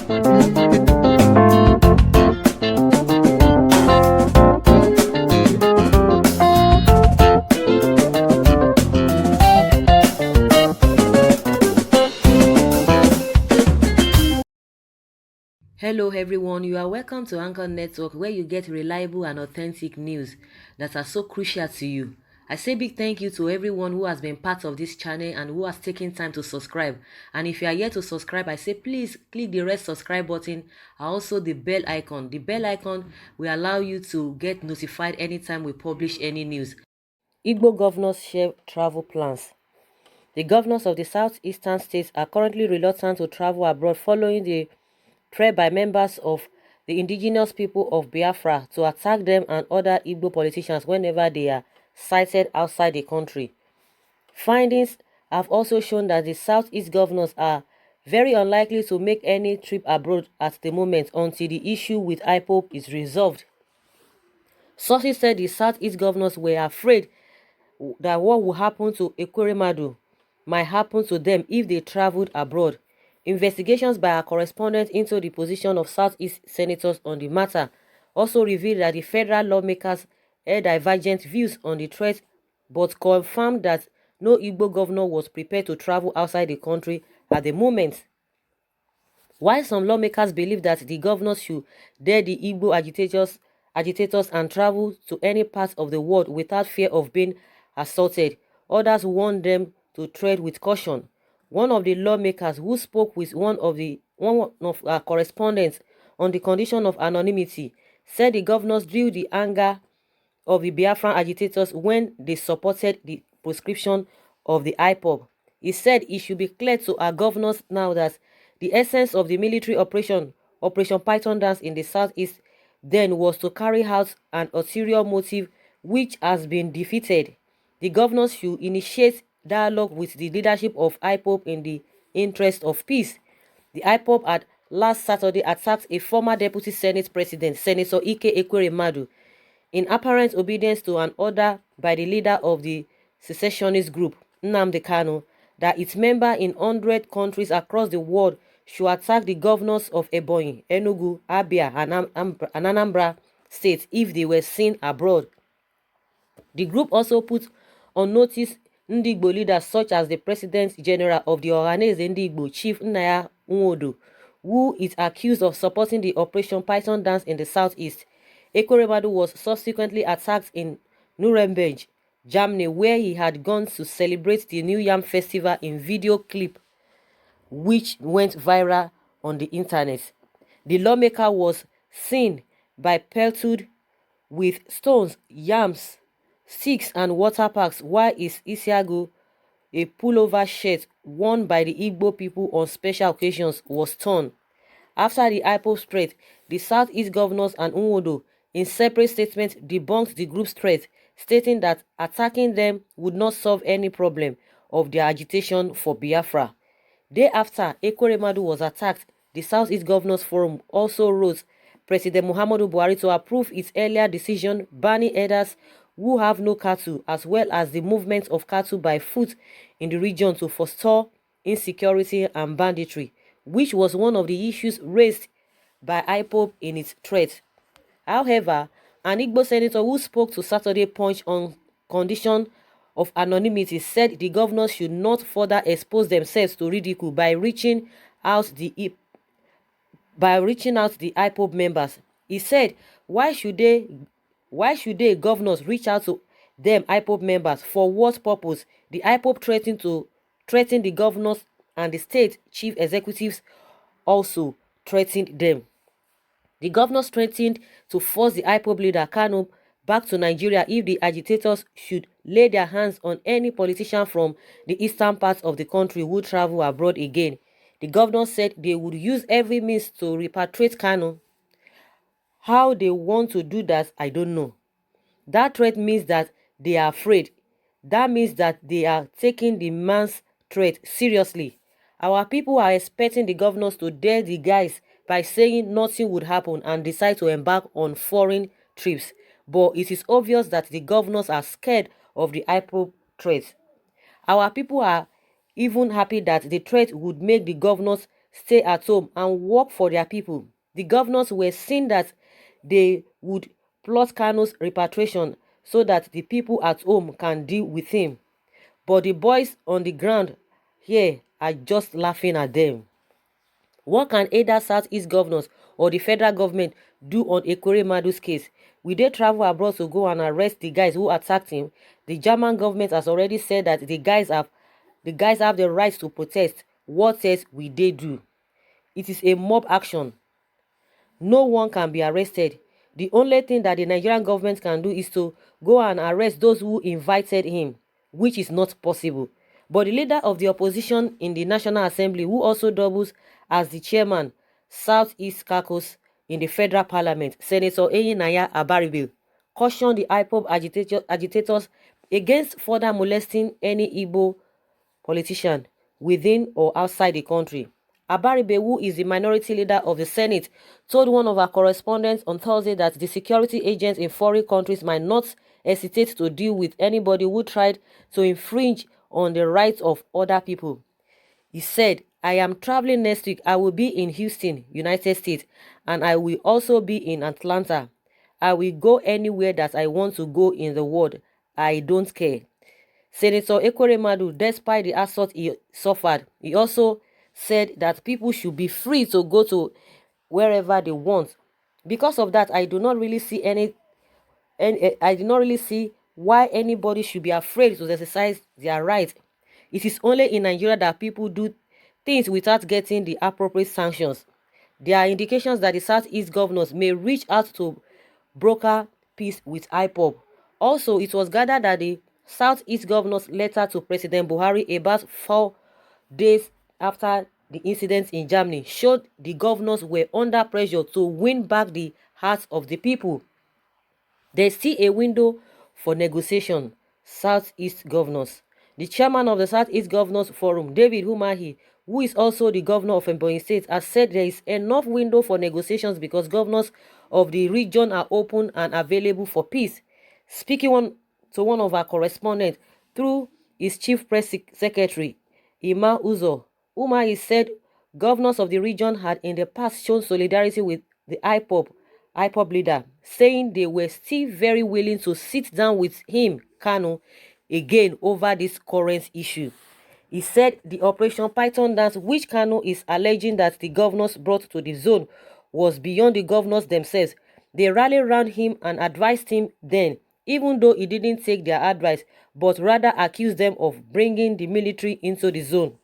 Hello everyone, you are welcome to Anchor Network where you get reliable and authentic news that are so crucial to you. I say big thank you to everyone who has been part of this channel and who has taken time to subscribe. And if you are yet to subscribe, I say please click the red subscribe button and also the bell icon. The bell icon will allow you to get notified anytime we publish any news. Igbo governors share travel plans. The governors of the southeastern states are currently reluctant to travel abroad following the threat by members of the indigenous people of Biafra to attack them and other Igbo politicians whenever they are sighted outside the country. Findings have also shown that the Southeast governors are very unlikely to make any trip abroad at the moment until the issue with IPOB is resolved. Sources said the Southeast governors were afraid that what will happen to Ekweremadu might happen to them if they traveled abroad. Investigations by our correspondent into the position of Southeast senators on the matter also revealed that the federal lawmakers had divergent views on the threat but confirmed that no Igbo governor was prepared to travel outside the country at the moment. While some lawmakers believe that the governors should dare the Igbo agitators and travel to any part of the world without fear of being assaulted, others warn them to tread with caution. One of the lawmakers who spoke with one of our correspondents on the condition of anonymity said the governors drew the anger of the Biafran agitators when they supported the proscription of the IPOB. He said it should be clear to our governors now that the essence of the military Operation Python Dance in the southeast then was to carry out an ulterior motive which has been defeated. The governors should initiate dialogue with the leadership of IPOB in the interest of peace. The IPOB had last Saturday attacked a former Deputy Senate President, Senator Ike Ekweremadu, in apparent obedience to an order by the leader of the secessionist group, Nnamdi Kanu, that its members in 100 countries across the world should attack the governors of Ebonyi, Enugu, Abia, and Anambra states if they were seen abroad. The group also put on notice Ndigbo leaders such as the President General of the Ohaneze Ndigbo, Chief Nnaya Nwodo, who is accused of supporting the Operation Python Dance in the southeast. Ekweremadu was subsequently attacked in Nuremberg, Germany, where he had gone to celebrate the New Yam Festival in video clip, which went viral on the internet. The lawmaker was seen by pelted with stones, yams, sticks, and water packs, while his Isiago, a pullover shirt worn by the Igbo people on special occasions, was torn. After the IPOB threat, the Southeast governors and Nwodo, in separate statements, debunked the group's threat, stating that attacking them would not solve any problem of their agitation for Biafra. Day after Ekweremadu was attacked, the Southeast Governors Forum also wrote President Muhammadu Buhari to approve its earlier decision banning herders who have no cattle, as well as the movement of cattle by foot in the region to forestall insecurity and banditry, which was one of the issues raised by IPOB in its threat. However, an Igbo senator who spoke to Saturday Punch on condition of anonymity said the governors should not further expose themselves to ridicule by reaching out the IPOB members. He said, why should they governors reach out to them IPOB members? For what purpose? The IPOB threatened the governors, and the state chief executives also threatened them. The governors threatened to force the IPOB leader Kanu back to Nigeria if the agitators should lay their hands on any politician from the eastern part of the country who travel abroad again. The governors said they would use every means to repatriate Kanu. How they want to do that, I don't know. That threat means that they are afraid. That means that they are taking the man's threat seriously. Our people are expecting the governors to dare the guys by saying nothing would happen and decide to embark on foreign trips. But it is obvious that the governors are scared of the IPOB threat. Our people are even happy that the threat would make the governors stay at home and work for their people. The governors were seen that they would plot Kanu's repatriation so that the people at home can deal with him. But the boys on the ground here are just laughing at them. What can either Southeast governors or the federal government do on Ekweremadu's case? Will they travel abroad to go and arrest the guys who attacked him? The German government has already said that the guys have the right to protest. What else will they do? It is a mob action. No one can be arrested. The only thing that the Nigerian government can do is to go and arrest those who invited him, which is not possible. But the leader of the opposition in the National Assembly, who also doubles as the chairman, Southeast Caucus in the federal parliament, Senator Eyinaya Abaribe, cautioned the IPOB agitators against further molesting any Igbo politician within or outside the country. Abaribe, who is the minority leader of the Senate, told one of our correspondents on Thursday that the security agents in foreign countries might not hesitate to deal with anybody who tried to infringe on the rights of other people. He said, "I am traveling next week. I will be in Houston, United States, and I will also be in Atlanta. I will go anywhere that I want to go in the world. I don't care." Senator Ekweremadu, despite the assault he suffered, he also said that people should be free to go to wherever they want. Because of that, I do not really see I do not really see why anybody should be afraid to exercise their right. It is only in Nigeria that people do things without getting the appropriate sanctions. There are indications that the Southeast governors may reach out to broker peace with IPOB. Also, it was gathered that the Southeast governor's letter to President Buhari about 4 days after the incident in Germany showed the governors were under pressure to win back the hearts of the people. There's still a window for negotiation. Southeast governors. The chairman of the Southeast Governors Forum, David Umahi, who is also the governor of Ebonyi State, has said there is enough window for negotiations because governors of the region are open and available for peace. Speaking to one of our correspondents through his chief press secretary, Ima Uzo, Umahi said governors of the region had in the past shown solidarity with the IPOB leader, saying they were still very willing to sit down with him, Kanu, again over this current issue. He said the Operation Python dance, which Kanu is alleging that the governors brought to the zone, was beyond the governors themselves. They rallied around him and advised him then, even though he didn't take their advice, but rather accused them of bringing the military into the zone.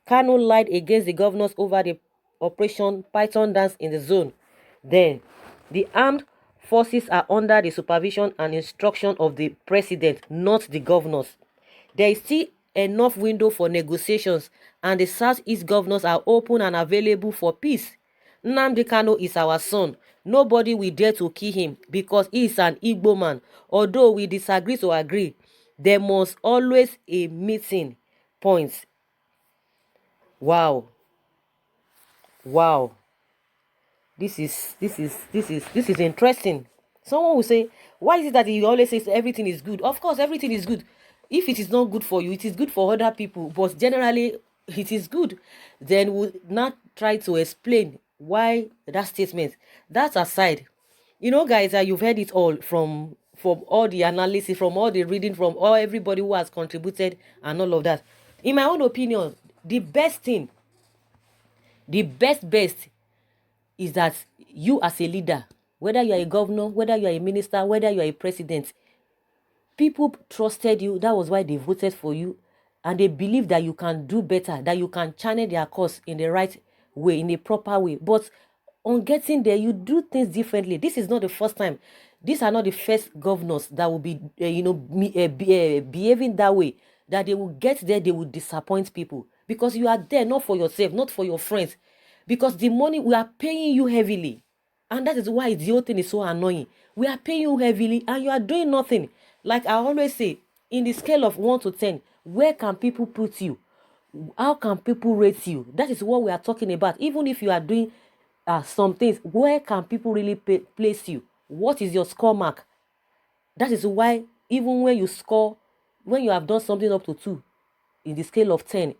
Kanu lied against the governors over the Operation Python dance in the zone. Then, the armed forces are under the supervision and instruction of the president, not the governors. There is still enough window for negotiations, and the Southeast governors are open and available for peace. Nnamdi Kanu is our son. Nobody will dare to kill him because he is an Igbo man. Although we disagree to agree, there must always a meeting point. Wow. Wow. This is interesting. Someone will say, why is it that he always says everything is good? Of course, everything is good. If it is not good for you, it is good for other people, but generally it is good. Then we'll not try to explain why that statement. That aside, guys, you've heard it all from all the analysis, from all the reading, from all everybody who has contributed and all of that. In my own opinion, the best thing, the best is that you as a leader, whether you are a governor, whether you are a minister, whether you are a president, people trusted you. That was why they voted for you, and they believe that you can do better, that you can channel their cause in the right way, in a proper way. But on getting there, you do things differently. This is not the first time. These are not the first governors that will be, behaving that way. That they will get there, they will disappoint people because you are there not for yourself, not for your friends. Because the money, we are paying you heavily. And that is why the whole thing is so annoying. We are paying you heavily and you are doing nothing. Like I always say, in the scale of 1 to 10, where can people put you? How can people rate you? That is what we are talking about. Even if you are doing some things, where can people really place you? What is your score mark? That is why even when you score, when you have done something up to 2, in the scale of 10,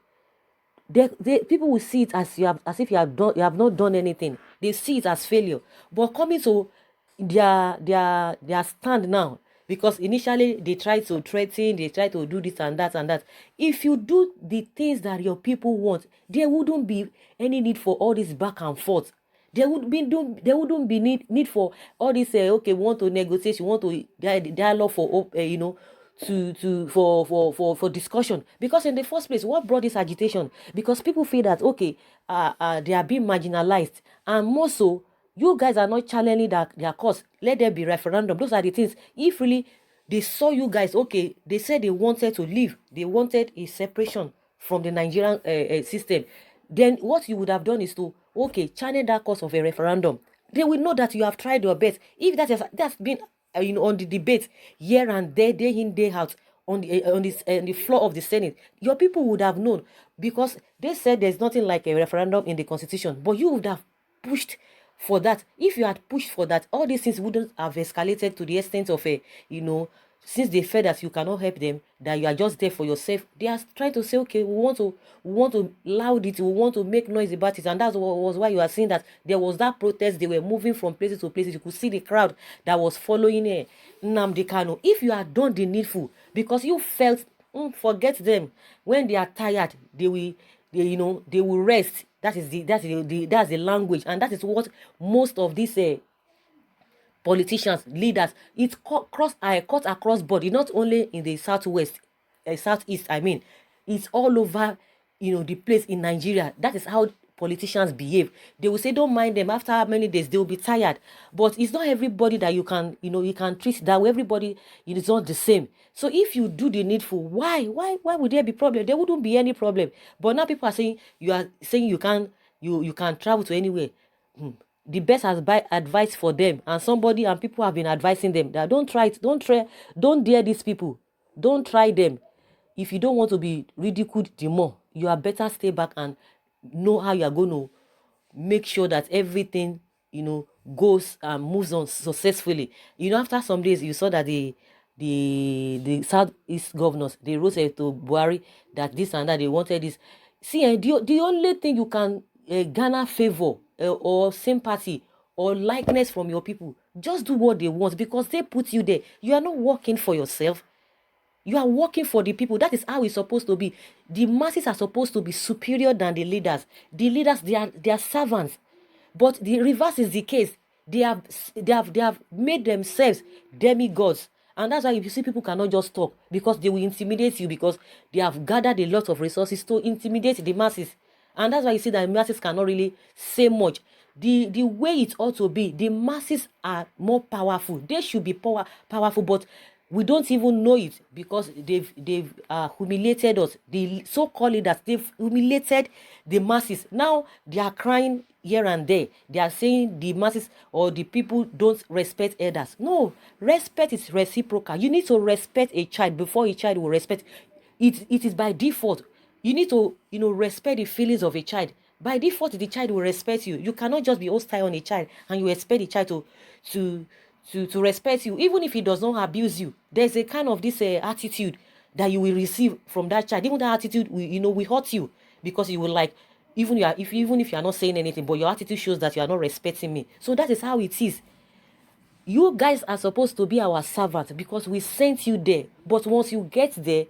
people will see it as as if you have not done anything. They see it as failure. But coming to their stand now, because initially they try to threaten, they try to do this and that and that. If you do the things that your people want, there wouldn't be any need for all this back and forth. There wouldn't be need for all this. Okay, we want to negotiate, we want to dialogue for for discussion. Because in the first place, what brought this agitation? Because people feel that, okay, they are being marginalized, and more so, you guys are not challenging their cause. Let there be referendum. Those are the things. If really they saw you guys, okay, they said they wanted to leave, they wanted a separation from the Nigerian system, then what you would have done is to, okay, channel that cause of a referendum. They will know that you have tried your best. If that's been on the debate year and day in, day out, on the floor of the Senate, your people would have known, because they said there's nothing like a referendum in the constitution, but you would have pushed for that. If you had pushed for that, all these things wouldn't have escalated to the extent of a, since they felt that you cannot help them, that you are just there for yourself. They are trying to say, okay, we want to loud it, we want to make noise about it. And that's what was why you are seeing that there was that protest. They were moving from places to places. You could see the crowd that was following Nnamdi Kanu. If you had done the needful, because you felt, forget them, when they are tired, they will rest. That's the language, and that is what most of these politicians, leaders, it's cut across body, not only in the southwest, southeast. I mean, it's all over, the place in Nigeria. That is how politicians behave. They will say, don't mind them. After how many days, they will be tired. But it's not everybody that you can treat that way. Everybody, it is not the same. So if you do the needful, why would there be problem? There wouldn't be any problem. But now people are saying you can travel to anywhere. The best advice for them, and somebody and people have been advising them that don't try it, don't dare these people, don't try them. If you don't want to be ridiculed the more, you are better stay back and know how you are going to make sure that everything goes and moves on successfully. After some days, you saw that the southeast governors, they wrote to Buhari that this and that they wanted this. See, the only thing you can garner favor or sympathy or likeness from your people, just do what they want, because they put you there. You are not working for yourself, you are working for the people. That is how it's supposed to be. The masses are supposed to be superior than the leaders. The leaders, they are servants. But the reverse is the case. They have made themselves demigods. And that's why you see people cannot just talk, because they will intimidate you, because they have gathered a lot of resources to intimidate the masses. And that's why you see that the masses cannot really say much. The way it ought to be, the masses are more powerful. They should be powerful, but we don't even know it, because they've humiliated us. The so-called leaders, they've humiliated the masses. Now they are crying here and there. They are saying the masses or the people don't respect elders. No, respect is reciprocal. You need to respect a child before a child will respect. It is by default. You need to respect the feelings of a child. By default, the child will respect you. You cannot just be hostile on a child and you expect the child to respect you, even if he does not abuse you. There's a kind of this attitude that you will receive from that child. Even that attitude will hurt you, because you will like, even if you are not saying anything, but your attitude shows that you are not respecting me. So that is how it is. You guys are supposed to be our servants, because we sent you there. But once you get there,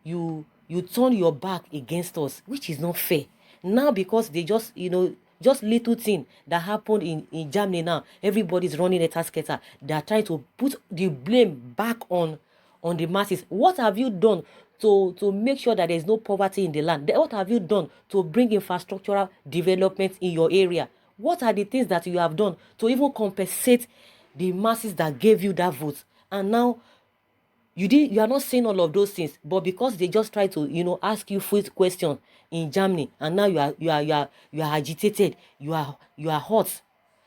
you turn your back against us, which is not fair. Now, because they just little thing that happened in Germany, now everybody's running a tasketer. They are trying to put the blame back on the masses. What have you done to make sure that there is no poverty in the land? What have you done to bring infrastructural development in your area? What are the things that you have done to even compensate the masses that gave you that vote? And now you are not saying all of those things, but because they just try to ask you food question in Germany, and now you are agitated, you are hot.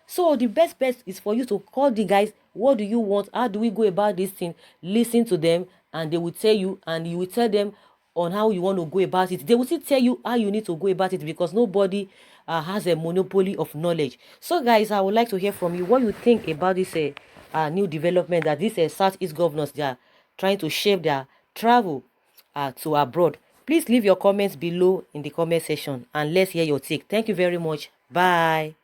So the best bet is for you to call the guys. What do you want? How do we go about this thing? Listen to them, and they will tell you, and you will tell them on how you want to go about it. They will still tell you how you need to go about it, because nobody has a monopoly of knowledge. So guys, I would like to hear from you what you think about this new development that these Southeast governors, they are trying to shape their travel to abroad. Please leave your comments below in the comment section and let's hear your take. Thank you very much. Bye.